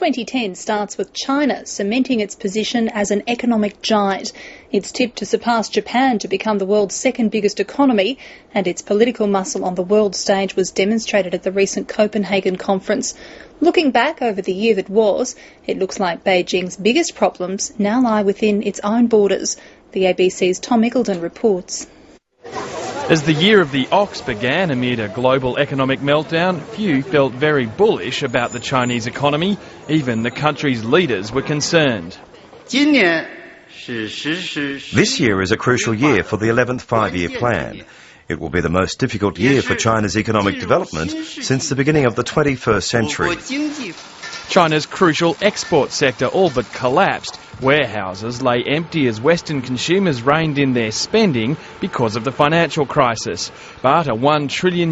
2010 starts with China cementing its position as an economic giant. It's tipped to surpass Japan to become the world's second biggest economy, and its political muscle on the world stage was demonstrated at the recent Copenhagen conference. Looking back over the year that was, it looks like Beijing's biggest problems now lie within its own borders. The ABC's Tom Iggulden reports. As the year of the ox began amid a global economic meltdown, few felt very bullish about the Chinese economy. Even the country's leaders were concerned. This year is a crucial year for the 11th five-year plan. It will be the most difficult year for China's economic development since the beginning of the 21st century. China's crucial export sector all but collapsed. Warehouses lay empty as Western consumers reined in their spending because of the financial crisis. But a $1 trillion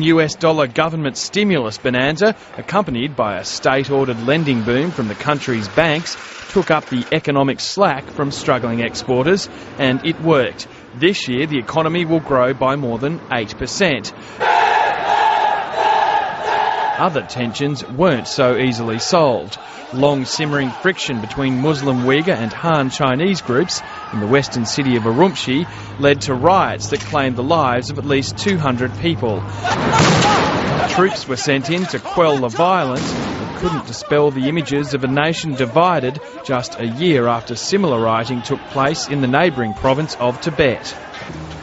government stimulus bonanza, accompanied by a state-ordered lending boom from the country's banks, took up the economic slack from struggling exporters, and it worked. This year, the economy will grow by more than 8%. Other tensions weren't so easily solved. Long simmering friction between Muslim Uyghur and Han Chinese groups in the western city of Urumqi led to riots that claimed the lives of at least 200 people. Troops were sent in to quell the violence, but couldn't dispel the images of a nation divided just a year after similar rioting took place in the neighbouring province of Tibet.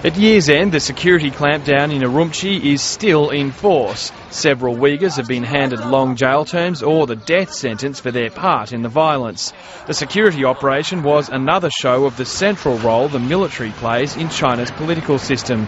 At year's end, the security clampdown in Urumqi is still in force. Several Uyghurs have been handed long jail terms or the death sentence for their part in the violence. The security operation was another show of the central role the military plays in China's political system.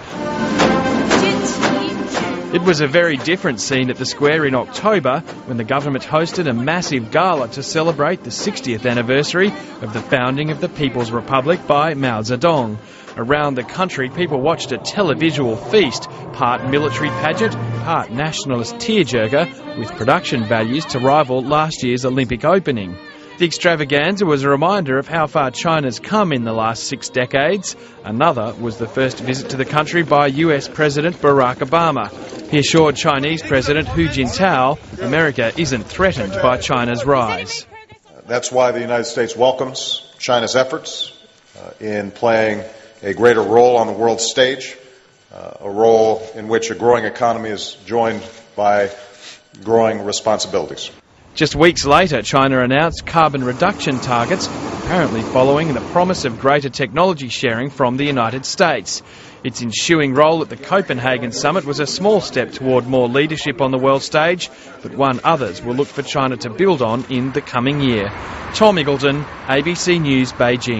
It was a very different scene at the square in October when the government hosted a massive gala to celebrate the 60th anniversary of the founding of the People's Republic by Mao Zedong. Around the country, people watched a televisual feast, part military pageant, part nationalist tearjerker, with production values to rival last year's Olympic opening. The extravaganza was a reminder of how far China's come in the last 6 decades. Another was the first visit to the country by US President Barack Obama. He assured Chinese President Hu Jintao America isn't threatened by China's rise. That's why the United States welcomes China's efforts in playing a greater role on the world stage, a role in which a growing economy is joined by growing responsibilities. Just weeks later, China announced carbon reduction targets, apparently following the promise of greater technology sharing from the United States. Its ensuing role at the Copenhagen summit was a small step toward more leadership on the world stage, but one others will look for China to build on in the coming year. Tom Iggulden, ABC News, Beijing.